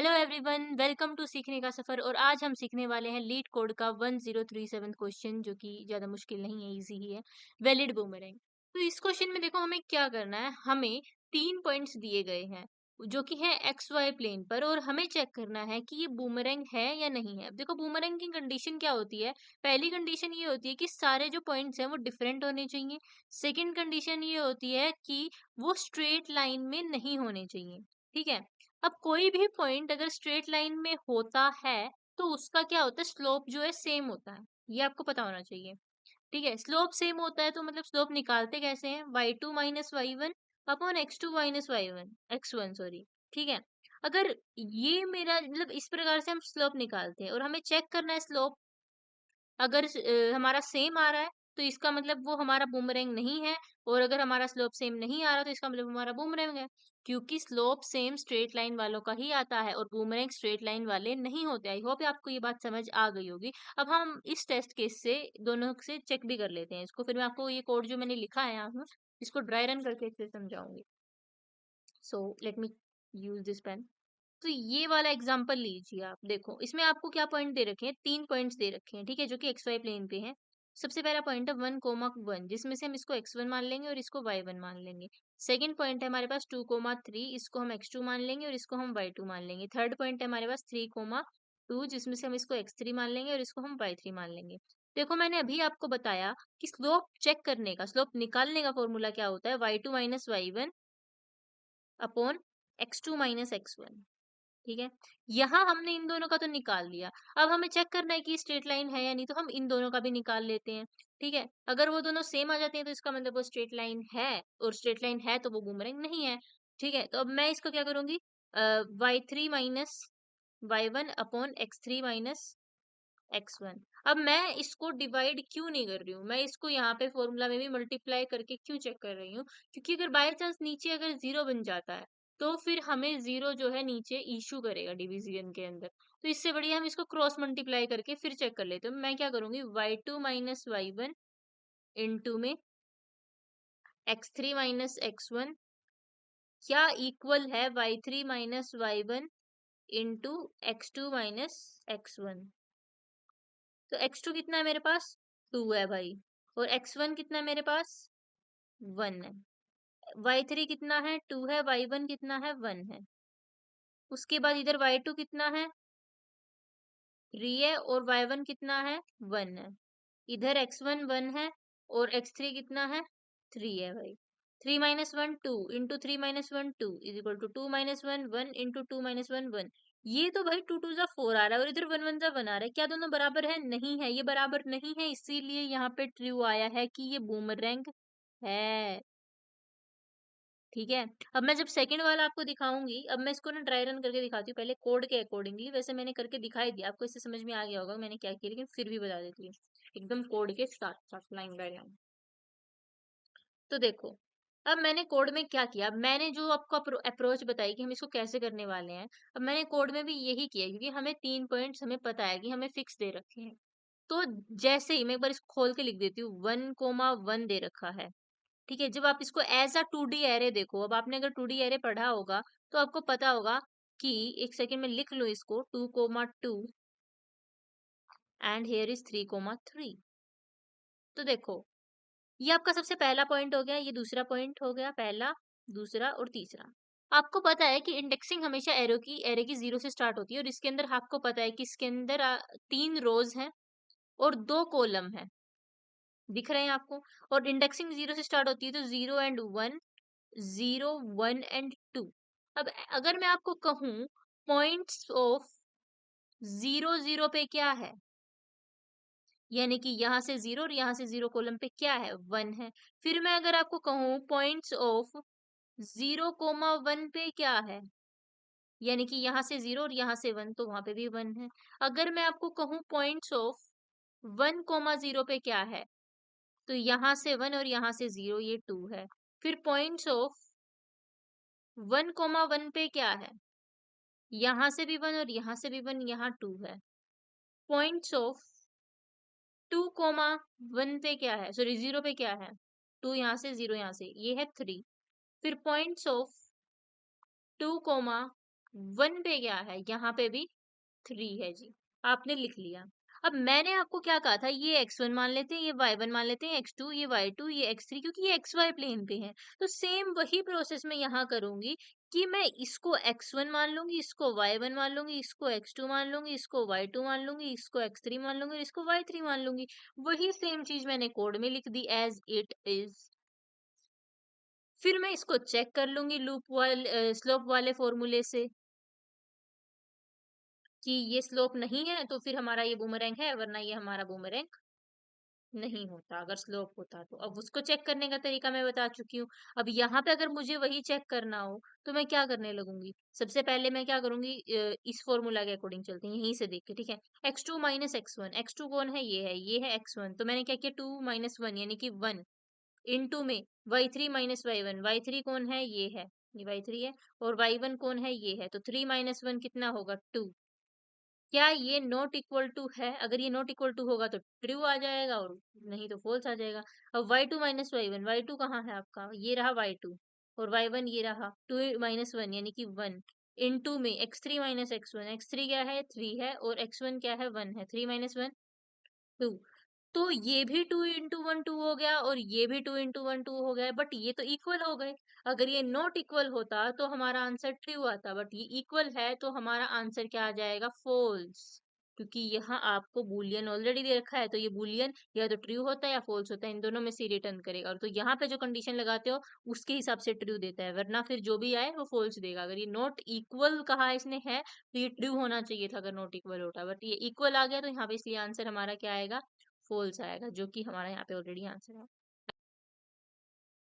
Hello everyone, welcome to सीखने का सफर। और आज हम सीखने वाले हैं लीड कोड का 1037 क्वेश्चन, जो कि ज्यादा मुश्किल नहीं है, इजी ही है। Valid boomerang. तो इस क्वेश्चन में देखो हमें क्या करना है। हमें 3 पॉइंट्स दिए गए हैं जो कि है एक्स वाई प्लेन पर, और हमें चेक करना है कि ये बूमरैंग है या नहीं है। अब देखो बूमरैंग की कंडीशन क्या होती है। पहली कंडीशन ये होती है कि सारे जो पॉइंट्स हैं वो डिफरेंट होने चाहिए। सेकेंड कंडीशन ये होती है कि वो स्ट्रेट लाइन में नहीं होने चाहिए। ठीक है। अब कोई भी पॉइंट अगर स्ट्रेट लाइन में होता है तो उसका क्या होता है, स्लोप जो है सेम होता है। ये आपको पता होना चाहिए। ठीक है, स्लोप सेम होता है तो मतलब स्लोप निकालते कैसे हैं, y2 minus Y one upon x2 minus Y one x1 sorry. ठीक है। अगर ये मेरा मतलब इस प्रकार से हम स्लोप निकालते हैं और हमें चेक करना है स्लोप अगर हमारा सेम आ रहा है तो इसका मतलब वो हमारा बूमरैंग नहीं है। और अगर हमारा स्लोप सेम नहीं आ रहा तो इसका मतलब हमारा बूमरैंग है। क्योंकि स्लोप सेम स्ट्रेट लाइन वालों का ही आता है और बूमरैंग स्ट्रेट लाइन वाले नहीं होते। आई होप आपको ये बात समझ आ गई होगी। अब हम इस टेस्ट केस से दोनों से चेक भी कर लेते हैं इसको, फिर मैं आपको ये कोड जो मैंने लिखा है यहाँ पे, इसको ड्राई रन करके इससे समझाऊंगी। So let me use this pen. तो ये वाला एग्जांपल लीजिए आप। देखो इसमें आपको क्या पॉइंट दे रखे हैं, 3 पॉइंट्स दे रखे हैं। ठीक है, जो कि एक्स वाई प्लेन पे हैं। सबसे पहला पॉइंट है 1,1, जिसमें से हम इसको x1 मान लेंगे और इसको y1 मान लेंगे। सेकंड पॉइंट है हमारे पास 2,3, इसको हम x2 मान लेंगे और इसको हम y2 मान लेंगे। थर्ड पॉइंट है हमारे पास 3,2, जिसमें से हम इसको x3 मान लेंगे और इसको हम y3 मान लेंगे। देखो मैंने अभी आपको बताया कि स्लोप चेक करने का, स्लोप निकालने का फॉर्मूला क्या होता है, y2 minus Y one upon x2 minus x1। ठीक है। यहाँ हमने इन दोनों का तो निकाल लिया। अब हमें चेक करना है कि स्ट्रेट लाइन है या नहीं, तो हम इन दोनों का भी निकाल लेते हैं। ठीक है। अगर वो दोनों सेम आ जाते हैं तो इसका मतलब वो स्ट्रेट लाइन है, और स्ट्रेट लाइन है तो वो बूमरैंग नहीं है। ठीक है, तो अब मैं इसको क्या करूंगी, y3 minus Y one upon x3 minus x1। अब मैं इसको डिवाइड क्यों नहीं कर रही हूँ, मैं इसको यहाँ पे फॉर्मूला में भी मल्टीप्लाई करके क्यों चेक कर रही हूँ, क्योंकि अगर बाय चांस नीचे अगर जीरो बन जाता है तो फिर हमें जीरो जो है नीचे इशू करेगा डिवीजन के अंदर। तो इससे बढ़िया हम इसको क्रॉस मल्टीप्लाई करके फिर चेक कर लेते हैं। मैं क्या करूंगी, y2 minus Y one into में x3 माइनस x1 क्या इक्वल है y3 minus Y one into x2 minus x1। तो x2 कितना है मेरे पास, 2 है भाई। और x1 कितना है मेरे पास, 1 है। y3 कितना है, 2 है। y1 कितना है, 1 है। उसके बाद इधर y2 कितना है, 3 है। और y1 कितना है, 1 है। इधर x1 1 है और x3 कितना है, 3 है भाई। 3 minus one two into 3 minus one two is equal to 2 minus one one into 2 minus one one. ये तो भाई 2 2 जा 4 आ रहा है और इधर 1 1 जा 1 आ रहा है। क्या दोनों बराबर है, नहीं है, ये बराबर नहीं है, इसीलिए यहाँ पे ट्रू आया है कि ये बूमरैंग है। ठीक है। अब मैं जब सेकंड वाला आपको दिखाऊंगी, अब मैं इसको ना ड्राई रन करके दिखाती हूँ पहले कोड के अकॉर्डिंगली। वैसे मैंने करके दिखाई दिया आपको, इससे समझ में आ गया होगा मैंने क्या किया, लेकिन फिर भी बता देती हूँ एकदम कोड के साथ साथ, लाइन बाय लाइन। तो देखो अब मैंने कोड में क्या किया, अब मैंने जो आपको अप्रोच बताई कि हम इसको कैसे करने वाले हैं, अब मैंने कोड में भी यही किया, क्योंकि हमें 3 पॉइंट्स हमें पता है कि हमें फिक्स दे रखे हैं। तो जैसे ही मैं एक बार इसको खोल के लिख देती हूँ, 1,1 दे रखा है। ठीक है, जब आप इसको एज अ 2D एरे देखो, अब आपने अगर 2D एरे पढ़ा होगा तो आपको पता होगा कि, एक सेकेंड में लिख लो इसको, 2,2 एंड हेयर इज 3,3। तो देखो ये आपका सबसे पहला पॉइंट हो गया, ये दूसरा पॉइंट हो गया, पहला दूसरा और तीसरा। आपको पता है कि इंडेक्सिंग हमेशा एरे की 0 से स्टार्ट होती है, और इसके अंदर आपको पता है कि इसके अंदर 3 रोज हैं और 2 कॉलम है, दिख रहे हैं आपको। और इंडेक्सिंग 0 से स्टार्ट होती है तो 0 एंड 1, 0 1 एंड 2। अब अगर मैं आपको कहूं पॉइंट्स ऑफ 0 0 पे क्या है, यानी कि यहाँ से 0 और यहाँ से 0 कॉलम पे क्या है, 1 है। फिर मैं अगर आपको कहूँ पॉइंट्स ऑफ 0,1 पे क्या है, यानी कि यहाँ से 0 और यहाँ से 1, तो वहां पे भी 1 है। अगर मैं आपको कहूँ पॉइंट्स ऑफ 1,0 पे क्या है, तो यहाँ से 1 और यहाँ से 0, ये 2 है। फिर पॉइंट्स ऑफ 1,1 पे क्या है, यहाँ से भी 1 और यहाँ से भी 1, यहाँ 2 है। पॉइंट्स ऑफ 2,1 पे क्या है, सॉरी 0 पे क्या है, 2 यहाँ से 0 यहाँ से, ये है 3। फिर पॉइंट्स ऑफ 2, 1 पे क्या है? यहाँ पे भी 3 है जी। आपने लिख लिया। अब मैंने आपको क्या कहा था, ये x1 मान लेते हैं, ये y1 मान लेते हैं, x2, ये y2, ये x3, क्योंकि ये xy प्लेन पे है। तो सेम वही प्रोसेस मैं यहाँ करूँगी कि मैं इसको x1 मान लूँगी, इसको y1 मान लूँगी, इसको x2 मान लूँगी, इसको y2 मान लूँगी, इसको x3 मान लूँगी और इसको y3 मान लूँगी। वही सेम चीज़ मैंने कोड में लिख दी एज़ इट इज़। फिर मैं इसको चेक कर लूँगी स्लोप वाले फ़ॉर्मूले से कि ये स्लोप नहीं है, तो फिर हमारा ये बूमरैंग है, वरना ये हमारा बूमरैंग नहीं होता अगर स्लोप होता तो। अब उसको चेक करने का तरीका मैं बता चुकी हूँ। अब यहाँ पे अगर मुझे वही चेक करना हो, तो मैं क्या करने लगूँगी? सबसे पहले मैं क्या करूँगी, इस फ़ॉर्मूला के अकॉर्डिंग चलते हैं, यहीं से देख के, ठीक है? x2 माइनस x1, x2 कौन है? ये है x1, तो मैंने क्या किया, 2 माइनस 1 यानी कि 1 इनटू में y3 माइनस y1, y3 कौन है? ये है, ये y3 है और y1 कौन है? ये है, तो 3 माइनस 1 कितना होगा? 2। क्या ये नॉट इक्वल टू है? अगर ये नॉट इक्वल टू होगा तो ट्रू आ जाएगा और नहीं तो फॉल्स आ जाएगा। अब y2 माइनस y1, y2 कहाँ है आपका? ये रहा y2 और y1 ये रहा 2 माइनस 1 यानी कि 1 इनटू में x3 माइनस x1, x3 क्या है? 3 है और x1 क्या है? 1 है। 3 माइनस 1 2। तो ये भी 2 इंटू 1 2 हो गया और ये भी 2 इंटू 1 2 हो गया, बट ये तो इक्वल हो गए। अगर ये नॉट इक्वल होता तो हमारा आंसर ट्रू आता, बट ये इक्वल है तो हमारा आंसर क्या आ जाएगा? फॉल्स। क्योंकि यहाँ आपको बूलियन ऑलरेडी दे रखा है, तो ये बूलियन या तो ट्रू होता है या फॉल्स होता है, इन दोनों में से रिटर्न करेगा। और तो यहाँ पे जो कंडीशन लगाते हो उसके हिसाब से ट्रू देता है, वरना फिर जो भी आए वो फॉल्स देगा। अगर ये नॉट इक्वल कहा इसने है तो ये ट्रू होना चाहिए था अगर नॉट इक्वल होता, बट ये इक्वल आ गया तो यहाँ पे इसलिए आंसर हमारा क्या आएगा? फॉल्स आएगा, जो कि हमारा यहाँ पे ऑलरेडी आंसर है।